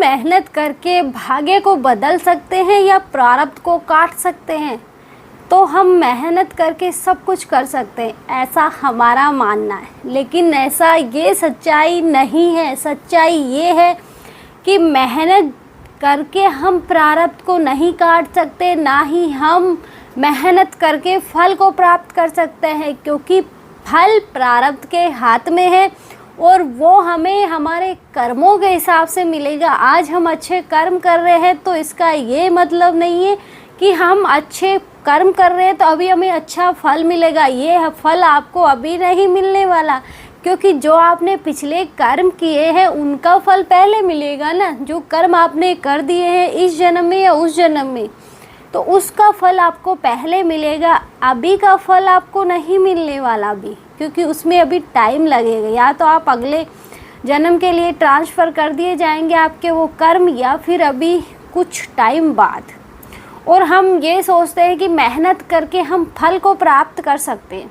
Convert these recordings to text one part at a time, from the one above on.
मेहनत करके भाग्य को बदल सकते हैं या प्रारब्ध को काट सकते हैं? तो हम मेहनत करके सब कुछ कर सकते हैं, ऐसा हमारा मानना है। लेकिन ऐसा ये सच्चाई नहीं है। सच्चाई ये है कि मेहनत करके हम प्रारब्ध को नहीं काट सकते, ना ही हम मेहनत करके फल को प्राप्त कर सकते हैं, क्योंकि फल प्रारब्ध के हाथ में है और वो हमें हमारे कर्मों के हिसाब से मिलेगा। आज हम अच्छे कर्म कर रहे हैं तो इसका ये मतलब नहीं है कि हम अच्छे कर्म कर रहे हैं तो अभी हमें अच्छा फल मिलेगा। ये फल आपको अभी नहीं मिलने वाला, क्योंकि जो आपने पिछले कर्म किए हैं उनका फल पहले मिलेगा ना। जो कर्म आपने कर दिए हैं इस जन्म में या उस जन्म में, तो उसका फल आपको पहले मिलेगा। अभी का फल आपको नहीं मिलने वाला अभी, क्योंकि उसमें अभी टाइम लगेगा। या तो आप अगले जन्म के लिए ट्रांसफ़र कर दिए जाएंगे आपके वो कर्म, या फिर अभी कुछ टाइम बाद। और हम ये सोचते हैं कि मेहनत करके हम फल को प्राप्त कर सकते हैं।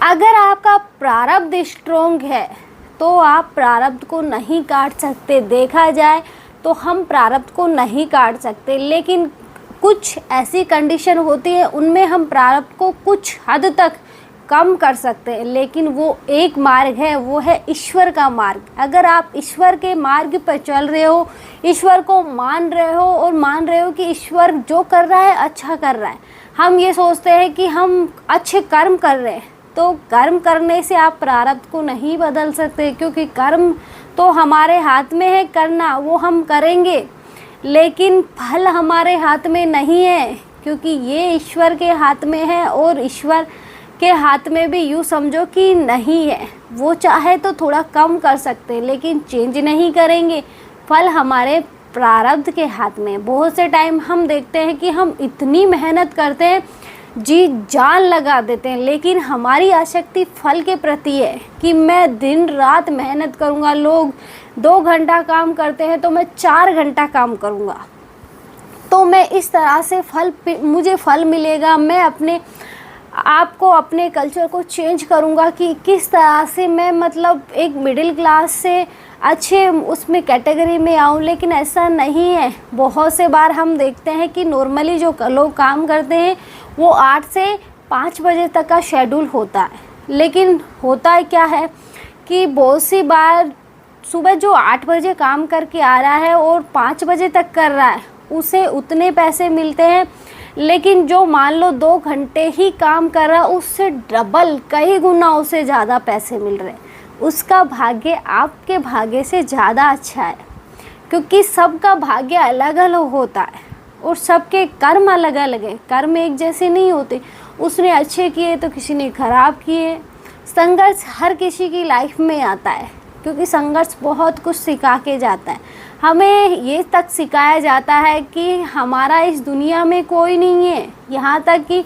अगर आपका प्रारब्ध स्ट्रोंग है तो आप प्रारब्ध को नहीं काट सकते। देखा जाए तो हम प्रारब्ध को नहीं काट सकते, लेकिन कुछ ऐसी कंडीशन होती है उनमें हम प्रारब्ध को कुछ हद तक कम कर सकते हैं। लेकिन वो एक मार्ग है, वो है ईश्वर का मार्ग। अगर आप ईश्वर के मार्ग पर चल रहे हो, ईश्वर को मान रहे हो और मान रहे हो कि ईश्वर जो कर रहा है अच्छा कर रहा है, हम ये सोचते हैं कि हम अच्छे कर्म कर रहे हैं, तो कर्म करने से आप प्रारब्ध को नहीं बदल सकते, क्योंकि कर्म तो हमारे हाथ में है करना, वो हम करेंगे। लेकिन फल हमारे हाथ में नहीं है, क्योंकि ये ईश्वर के हाथ में है। और ईश्वर के हाथ में भी यूँ समझो कि नहीं है। वो चाहे तो थोड़ा कम कर सकते हैं, लेकिन चेंज नहीं करेंगे। फल हमारे प्रारब्ध के हाथ में। बहुत से टाइम हम देखते हैं कि हम इतनी मेहनत करते हैं, जी जान लगा देते हैं, लेकिन हमारी आसक्ति फल के प्रति है कि मैं दिन रात मेहनत करूँगा। लोग 2 घंटा काम करते हैं तो मैं 4 घंटा काम करूँगा, तो मैं इस तरह से मुझे फल मिलेगा। मैं अपने आपको, अपने कल्चर को चेंज करूँगा कि किस तरह से मैं मतलब एक मिडिल क्लास से अच्छे उसमें कैटेगरी में आऊँ। लेकिन ऐसा नहीं है। बहुत से बार हम देखते हैं कि नॉर्मली जो लोग काम करते हैं वो 8 से 5 बजे तक का शेड्यूल होता है। लेकिन होता है क्या है कि बहुत सी बार सुबह जो 8 बजे काम करके आ रहा है और 5 बजे तक कर रहा है, उसे उतने पैसे मिलते हैं। लेकिन जो मान लो 2 घंटे ही काम कर रहा है, उससे डबल, कई गुना उसे ज़्यादा पैसे मिल रहे हैं। उसका भाग्य आपके भाग्य से ज़्यादा अच्छा है, क्योंकि सबका भाग्य अलग अलग होता है और सबके कर्म अलग अलग है। कर्म एक जैसे नहीं होते। उसने अच्छे किए तो किसी ने ख़राब किए। संघर्ष हर किसी की लाइफ में आता है, क्योंकि संघर्ष बहुत कुछ सिखा के जाता है। हमें ये तक सिखाया जाता है कि हमारा इस दुनिया में कोई नहीं है, यहाँ तक कि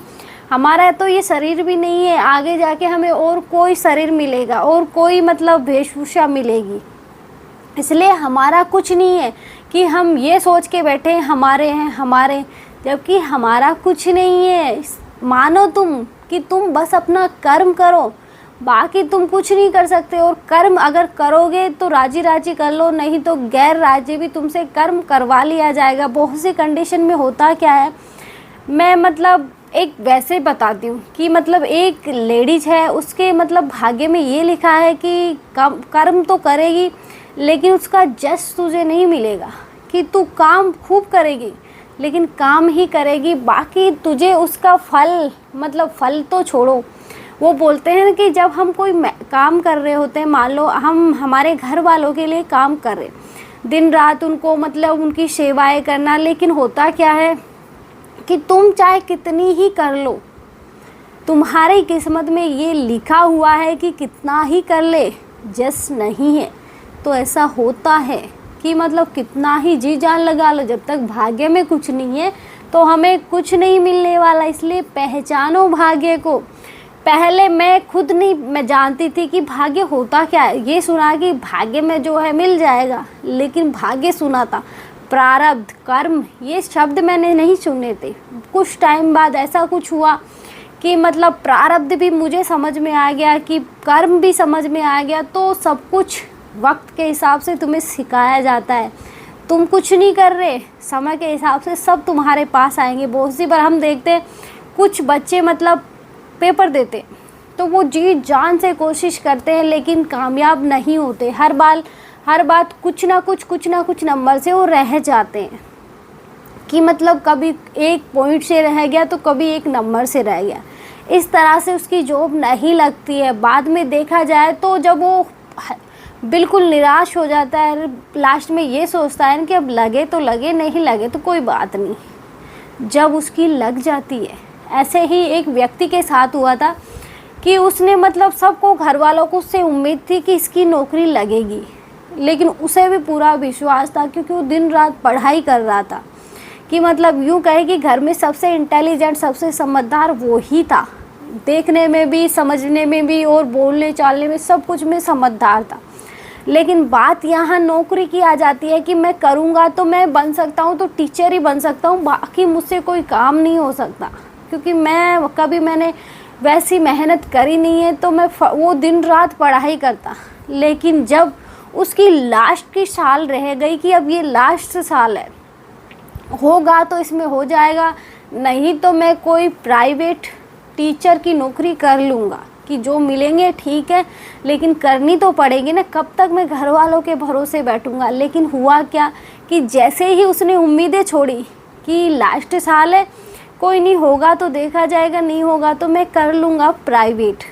हमारा तो ये शरीर भी नहीं है, आगे जाके हमें और कोई शरीर मिलेगा और कोई मतलब वेशभूषा मिलेगी। इसलिए हमारा कुछ नहीं है कि हम ये सोच के बैठे हैं हमारे हैं हमारे, जबकि हमारा कुछ नहीं है। मानो तुम कि तुम बस अपना कर्म करो, बाकी तुम कुछ नहीं कर सकते। और कर्म अगर करोगे तो राजी राजी कर लो, नहीं तो गैर राजी भी तुमसे कर्म करवा लिया जाएगा। बहुत सी कंडीशन में होता क्या है, मैं मतलब एक वैसे बताती हूँ कि मतलब एक लेडीज है, उसके मतलब भाग्य में ये लिखा है कि कर्म तो करेगी लेकिन उसका जस तुझे नहीं मिलेगा। कि तू काम खूब करेगी लेकिन काम ही करेगी, बाकी तुझे उसका फल मतलब फल तो छोड़ो। वो बोलते हैं कि जब हम कोई काम कर रहे होते हैं, मान लो हम हमारे घर वालों के लिए काम कर रहे, दिन रात उनको मतलब उनकी सेवाएं करना, लेकिन होता क्या है कि तुम चाहे कितनी ही कर लो, तुम्हारी किस्मत में ये लिखा हुआ है कि कितना ही कर ले जस नहीं है। तो ऐसा होता है कि मतलब कितना ही जी जान लगा लो, जब तक भाग्य में कुछ नहीं है तो हमें कुछ नहीं मिलने वाला। इसलिए पहचानो भाग्य को। पहले मैं खुद नहीं मैं जानती थी कि भाग्य होता क्या है। ये सुना कि भाग्य में जो है मिल जाएगा, लेकिन भाग्य सुना था, प्रारब्ध, कर्म, ये शब्द मैंने नहीं सुने थे। कुछ टाइम बाद ऐसा कुछ हुआ कि मतलब प्रारब्ध भी मुझे समझ में आ गया कि कर्म भी समझ में आ गया, तो सब कुछ वक्त के हिसाब से तुम्हें सिखाया जाता है। तुम कुछ नहीं कर रहे, समय के हिसाब से सब तुम्हारे पास आएंगे। बहुत सी बार हम देखते हैं कुछ बच्चे मतलब पेपर देते तो वो जी जान से कोशिश करते हैं लेकिन कामयाब नहीं होते। हर बार कुछ ना कुछ नंबर से वो रह जाते हैं कि मतलब कभी एक पॉइंट से रह गया तो कभी एक नंबर से रह गया। इस तरह से उसकी जॉब नहीं लगती है। बाद में देखा जाए तो जब वो बिल्कुल निराश हो जाता है, लास्ट में ये सोचता है कि अब लगे तो लगे, नहीं लगे तो कोई बात नहीं। जब उसकी लग जाती है, ऐसे ही एक व्यक्ति के साथ हुआ था कि उसने मतलब सबको, घर वालों को उससे उम्मीद थी कि इसकी नौकरी लगेगी, लेकिन उसे भी पूरा विश्वास था क्योंकि वो दिन रात पढ़ाई कर रहा था कि मतलब यूँ कहे कि घर में सबसे इंटेलिजेंट, सबसे समझदार वो ही था। देखने में भी, समझने में भी और बोलने चालने में सब कुछ में समझदार था। लेकिन बात यहाँ नौकरी की आ जाती है कि मैं करूँगा तो मैं बन सकता हूँ तो टीचर ही बन सकता हूँ, बाकी मुझसे कोई काम नहीं हो सकता क्योंकि मैंने वैसी मेहनत करी नहीं है। तो वो दिन रात पढ़ाई करता। लेकिन जब उसकी लास्ट की साल रह गई कि अब ये लास्ट साल है, होगा तो इसमें हो जाएगा, नहीं तो मैं कोई प्राइवेट टीचर की नौकरी कर लूँगा कि जो मिलेंगे ठीक है, लेकिन करनी तो पड़ेगी ना, कब तक मैं घर वालों के भरोसे बैठूँगा। लेकिन हुआ क्या कि जैसे ही उसने उम्मीदें छोड़ी कि लास्ट साल है, कोई नहीं, होगा तो देखा जाएगा, नहीं होगा तो मैं कर लूँगा प्राइवेट।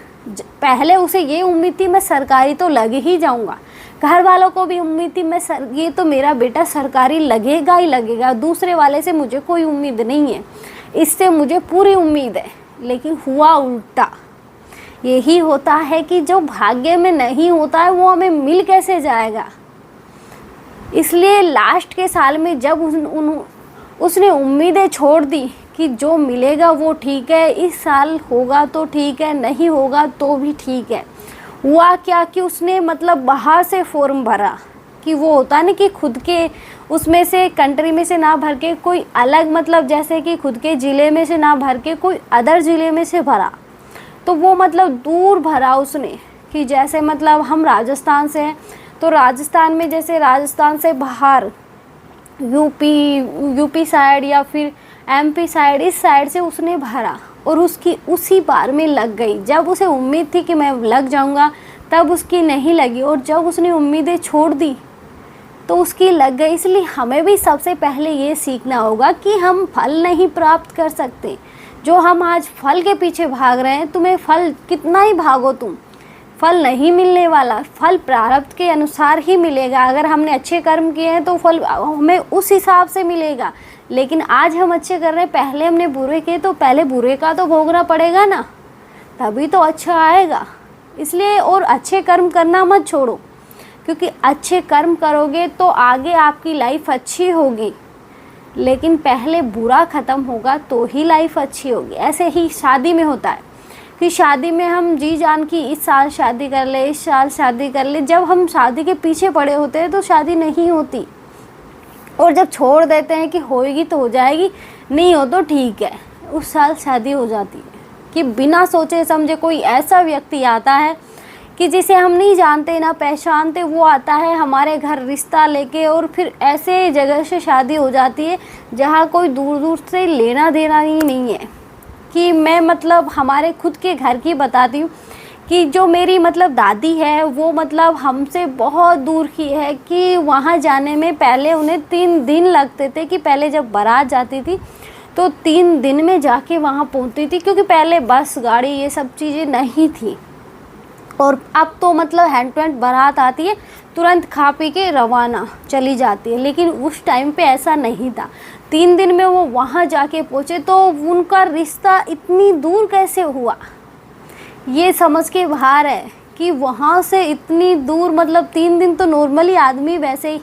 पहले उसे ये उम्मीद थी मैं सरकारी तो लग ही जाऊँगा, घर वालों को भी उम्मीद थी ये तो मेरा बेटा सरकारी लगेगा ही लगेगा, दूसरे वाले से मुझे कोई उम्मीद नहीं है, इससे मुझे पूरी उम्मीद है। लेकिन हुआ उल्टा। यही होता है कि जो भाग्य में नहीं होता है वो हमें मिल कैसे जाएगा। इसलिए लास्ट के साल में जब उसने उम्मीदें छोड़ दी कि जो मिलेगा वो ठीक है, इस साल होगा तो ठीक है, नहीं होगा तो भी ठीक है। हुआ क्या कि उसने मतलब बाहर से फॉर्म भरा कि वो होता है ना कि खुद के उसमें से कंट्री में से ना भर के कोई अलग, मतलब जैसे कि खुद के ज़िले में से ना भर के कोई अदर ज़िले में से भरा। तो वो मतलब दूर भरा उसने कि जैसे मतलब हम राजस्थान से हैं तो राजस्थान में, जैसे राजस्थान से बाहर यूपी साइड या फिर एमपी साइड, इस साइड से उसने भरा और उसकी उसी बार में लग गई। जब उसे उम्मीद थी कि मैं लग जाऊंगा तब उसकी नहीं लगी, और जब उसने उम्मीदें छोड़ दी तो उसकी लग गई। इसलिए हमें भी सबसे पहले ये सीखना होगा कि हम फल नहीं प्राप्त कर सकते। जो हम आज फल के पीछे भाग रहे हैं, तुम्हें फल कितना ही भागो तुम, फल नहीं मिलने वाला। फल प्रारब्ध के अनुसार ही मिलेगा। अगर हमने अच्छे कर्म किए हैं तो फल हमें उस हिसाब से मिलेगा। लेकिन आज हम अच्छे कर रहे हैं, पहले हमने बुरे किए तो पहले बुरे का तो भोगना पड़ेगा ना, तभी तो अच्छा आएगा। इसलिए और अच्छे कर्म करना मत छोड़ो, क्योंकि अच्छे कर्म करोगे तो आगे आपकी लाइफ अच्छी होगी। लेकिन पहले बुरा ख़त्म होगा तो ही लाइफ अच्छी होगी। ऐसे ही शादी में होता है कि शादी में हम जी जान की इस साल शादी कर ले, इस साल शादी कर ले। जब हम शादी के पीछे पड़े होते हैं तो शादी नहीं होती, और जब छोड़ देते हैं कि होएगी तो हो जाएगी, नहीं हो तो ठीक है, उस साल शादी हो जाती है। कि बिना सोचे समझे कोई ऐसा व्यक्ति आता है कि जिसे हम नहीं जानते ना पहचानते, वो आता है हमारे घर रिश्ता लेके, और फिर ऐसे जगह से शादी हो जाती है जहाँ कोई दूर दूर से लेना देना ही नहीं है। कि मैं मतलब हमारे खुद के घर की बताती हूँ कि जो मेरी मतलब दादी है वो मतलब हमसे बहुत दूर की है, कि वहाँ जाने में पहले उन्हें 3 दिन लगते थे। कि पहले जब बारात जाती थी तो 3 दिन में जाके वहाँ पहुँचती थी, क्योंकि पहले बस गाड़ी ये सब चीज़ें नहीं थी। और अब तो मतलब हैंड टू हैंड बारात आती है, तुरंत खा पी के रवाना चली जाती है। लेकिन उस टाइम पे ऐसा नहीं था। 3 दिन में वो वहाँ जाके पहुँचे तो उनका रिश्ता इतनी दूर कैसे हुआ, ये समझ के बाहर है। कि वहाँ से इतनी दूर, मतलब 3 दिन तो नॉर्मली आदमी वैसे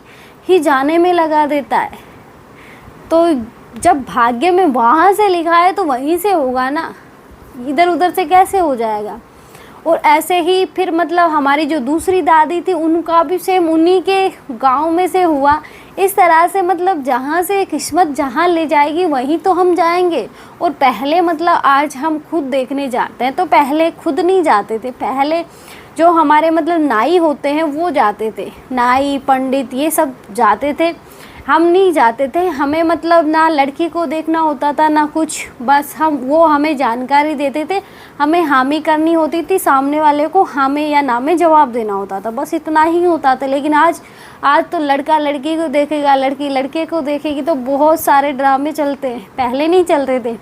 ही जाने में लगा देता है। तो जब भाग्य में वहाँ से लिखा है तो वहीं से होगा ना, इधर उधर से कैसे हो जाएगा। और ऐसे ही फिर मतलब हमारी जो दूसरी दादी थी उनका भी सेम उन्हीं के गांव में से हुआ। इस तरह से मतलब जहाँ से किस्मत जहाँ ले जाएगी वहीं तो हम जाएंगे। और पहले मतलब आज हम खुद देखने जाते हैं तो पहले खुद नहीं जाते थे। पहले जो हमारे मतलब नाई होते हैं वो जाते थे, नाई पंडित ये सब जाते थे, हम नहीं जाते थे। हमें मतलब ना लड़की को देखना होता था ना कुछ, बस वो हमें जानकारी देते थे, हमें हामी करनी होती थी, सामने वाले को हाँ में या ना में जवाब देना होता था, बस इतना ही होता था। लेकिन आज तो लड़का लड़की को देखेगा, लड़की लड़के को देखेगी, तो बहुत सारे ड्रामे चलते हैं, पहले नहीं चलते थे।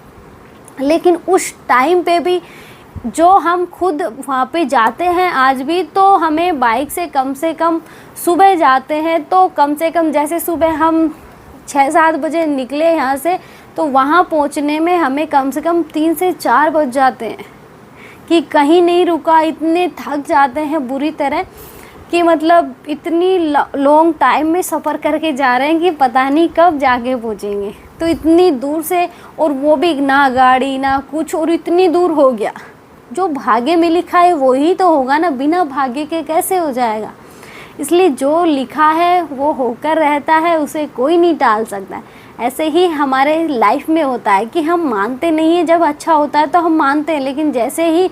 लेकिन उस टाइम पे भी जो हम खुद वहाँ पे जाते हैं आज भी, तो हमें बाइक से कम सुबह जाते हैं तो कम से कम, जैसे सुबह हम 6-7 बजे निकले यहाँ से, तो वहाँ पहुँचने में हमें कम से कम 3 से 4 बज जाते हैं, कि कहीं नहीं रुका, इतने थक जाते हैं बुरी तरह कि मतलब इतनी लॉन्ग टाइम में सफ़र करके जा रहे हैं कि पता नहीं कब जाके पहुँचेंगे। तो इतनी दूर से, और वो भी ना गाड़ी ना कुछ, और इतनी दूर हो गया। जो भाग्य में लिखा है वही तो होगा ना, बिना भाग्य के कैसे हो जाएगा। इसलिए जो लिखा है वो होकर रहता है, उसे कोई नहीं टाल सकता। ऐसे ही हमारे लाइफ में होता है कि हम मानते नहीं हैं, जब अच्छा होता है तो हम मानते हैं, लेकिन जैसे ही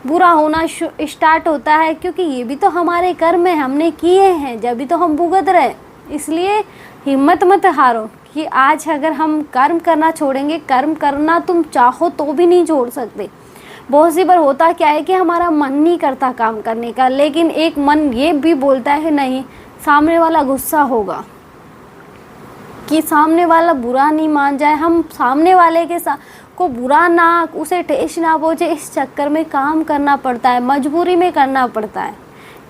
बुरा होना स्टार्ट होता है, क्योंकि ये भी तो हमारे कर्म है, हमने किए हैं, जब भी तो हम भुगत रहे। इसलिए हिम्मत मत हारो कि आज अगर हम कर्म करना छोड़ेंगे, कर्म करना तुम चाहो तो भी नहीं छोड़ सकते। बहुत सी बार होता क्या है कि हमारा मन नहीं करता काम करने का, लेकिन एक मन ये भी बोलता है नहीं, सामने वाला गुस्सा होगा, कि सामने वाला बुरा नहीं मान जाए, हम सामने वाले के साथ को बुरा ना, उसे ठेस ना पहुँचे, इस चक्कर में काम करना पड़ता है, मजबूरी में करना पड़ता है,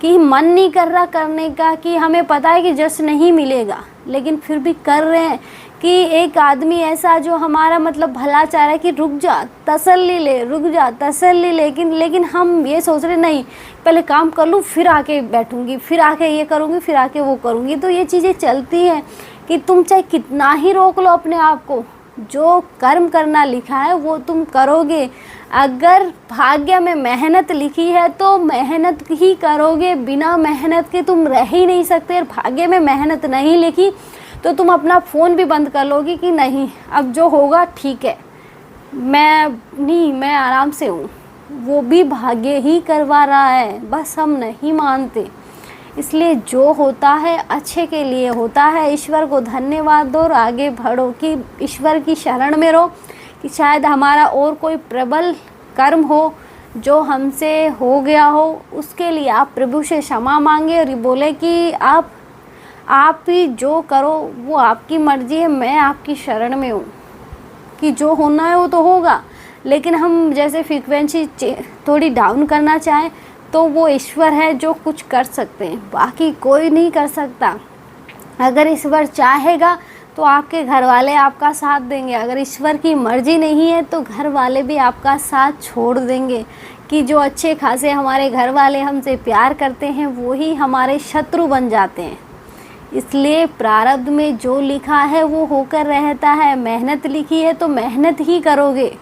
कि मन नहीं कर रहा करने का, कि हमें पता है कि जस्ट नहीं मिलेगा, लेकिन फिर भी कर रहे हैं। कि एक आदमी ऐसा जो हमारा मतलब भला चाह रहा है कि रुक जा, तसल्ली ले, रुक जा, तसल्ली, लेकिन हम ये सोच रहे नहीं, पहले काम कर लूँ फिर आके बैठूंगी, फिर आके ये करूँगी, फिर आके वो करूँगी। तो ये चीज़ें चलती हैं कि तुम चाहे कितना ही रोक लो अपने आप को, जो कर्म करना लिखा है वो तुम करोगे। अगर भाग्य में मेहनत लिखी है तो मेहनत ही करोगे, बिना मेहनत के तुम रह ही नहीं सकते। और भाग्य में मेहनत नहीं लिखी तो तुम अपना फ़ोन भी बंद कर लोगी कि नहीं अब जो होगा ठीक है, मैं आराम से हूँ। वो भी भाग्य ही करवा रहा है, बस हम नहीं मानते। इसलिए जो होता है अच्छे के लिए होता है। ईश्वर को धन्यवाद दो और आगे बढ़ो, कि ईश्वर की शरण में रहो, कि शायद हमारा और कोई प्रबल कर्म हो जो हमसे हो गया हो, उसके लिए आप प्रभु से क्षमा मांगे और बोले कि आप ही जो करो वो आपकी मर्ज़ी है, मैं आपकी शरण में हूँ, कि जो होना है वो तो होगा। लेकिन हम जैसे फ्रीक्वेंसी थोड़ी डाउन करना चाहें तो वो ईश्वर है जो कुछ कर सकते हैं, बाकी कोई नहीं कर सकता। अगर ईश्वर चाहेगा तो आपके घर वाले आपका साथ देंगे, अगर ईश्वर की मर्ज़ी नहीं है तो घर वाले भी आपका साथ छोड़ देंगे। कि जो अच्छे खासे हमारे घर वाले हमसे प्यार करते हैं वो ही हमारे शत्रु बन जाते हैं। इसलिए प्रारब्ध में जो लिखा है वो होकर रहता है। मेहनत लिखी है तो मेहनत ही करोगे,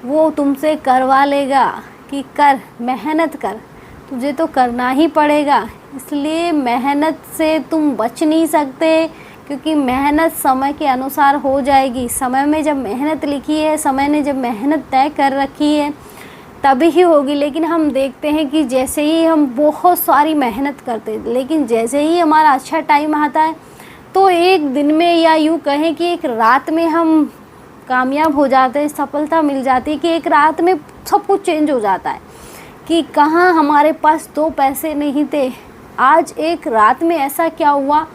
वो तुमसे करवा लेगा कि कर, मेहनत कर, तुझे तो करना ही पड़ेगा। इसलिए मेहनत से तुम बच नहीं सकते, क्योंकि मेहनत समय के अनुसार हो जाएगी। समय में जब मेहनत लिखी है, समय ने जब मेहनत तय कर रखी है तभी ही होगी। लेकिन हम देखते हैं कि जैसे ही हम बहुत सारी मेहनत करते हैं, लेकिन जैसे ही हमारा अच्छा टाइम आता है तो एक दिन में, या यूँ कहें कि एक रात में हम कामयाब हो जाते हैं, सफलता मिल जाती है, कि एक रात में सब कुछ चेंज हो जाता है। कि कहाँ हमारे पास 2 पैसे नहीं थे, आज एक रात में ऐसा क्या हुआ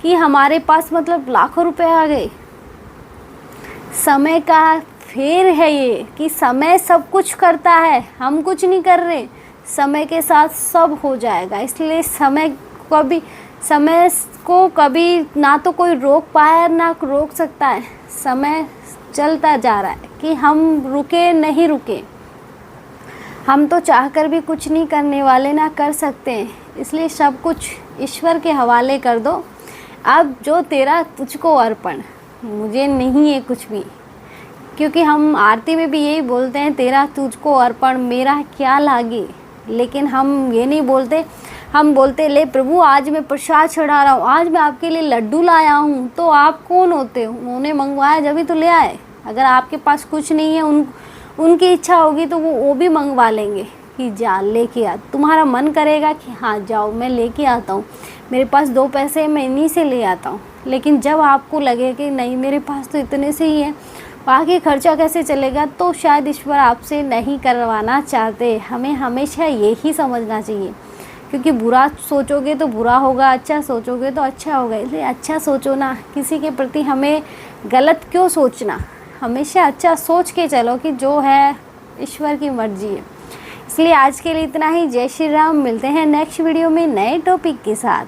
कि हमारे पास मतलब लाखों रुपए आ गए। समय का फेर है ये, कि समय सब कुछ करता है, हम कुछ नहीं कर रहे, समय के साथ सब हो जाएगा। इसलिए समय को कभी ना तो कोई रोक पाया ना रोक सकता है। समय चलता जा रहा है, कि हम रुके नहीं रुके, हम तो चाहकर भी कुछ नहीं करने वाले, ना कर सकते हैं। इसलिए सब कुछ ईश्वर के हवाले कर दो। अब जो तेरा तुझको अर्पण, मुझे नहीं है कुछ भी, क्योंकि हम आरती में भी यही बोलते हैं, तेरा तुझको अर्पण मेरा क्या लागे। लेकिन हम ये नहीं बोलते, हम बोलते ले प्रभु आज मैं प्रसाद चढ़ा रहा हूँ, आज मैं आपके लिए लड्डू लाया हूँ। तो आप कौन होते हो? उन्होंने मंगवाया जब ही तो ले आए। अगर आपके पास कुछ नहीं है, उनकी इच्छा होगी तो वो भी मंगवा लेंगे, कि जा लेके आ, तुम्हारा मन करेगा कि हाँ जाओ मैं लेके आता हूँ, मेरे पास 2 पैसे मैं इन्हीं से ले आता हूँ। लेकिन जब आपको लगे कि नहीं मेरे पास तो इतने से ही है, बाकी खर्चा कैसे चलेगा, तो शायद ईश्वर आपसे नहीं करवाना चाहते। हमें हमेशा यही समझना चाहिए, क्योंकि बुरा सोचोगे तो बुरा होगा, अच्छा सोचोगे तो अच्छा होगा। इसलिए अच्छा सोचो ना, किसी के प्रति हमें गलत क्यों सोचना, हमेशा अच्छा सोच के चलो कि जो है ईश्वर की मर्जी है। इसलिए आज के लिए इतना ही। जय श्री राम। मिलते हैं नेक्स्ट वीडियो में नए टॉपिक के साथ।